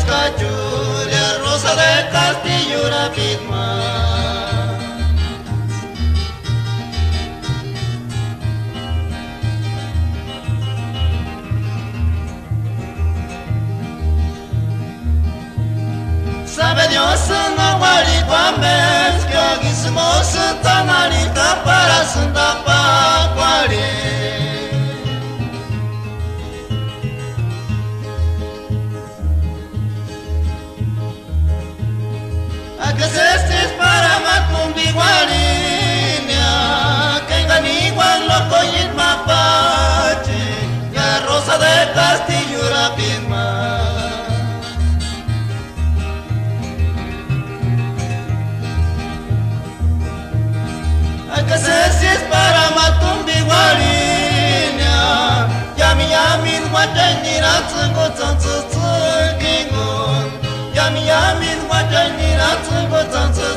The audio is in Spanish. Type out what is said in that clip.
busca Julia Rosa de Castillo la misma. Sabe Dios no guariguames que aquí somos tan alita para santa pacuare. Que se estés para macumbi guarinia que enganiguan loco y el mapache la Rosa de Castillo la misma. Que se estés para macumbi guarinia yami guatanira tsungo tsuntsu kingon yami guatanira tsungo tsuntsu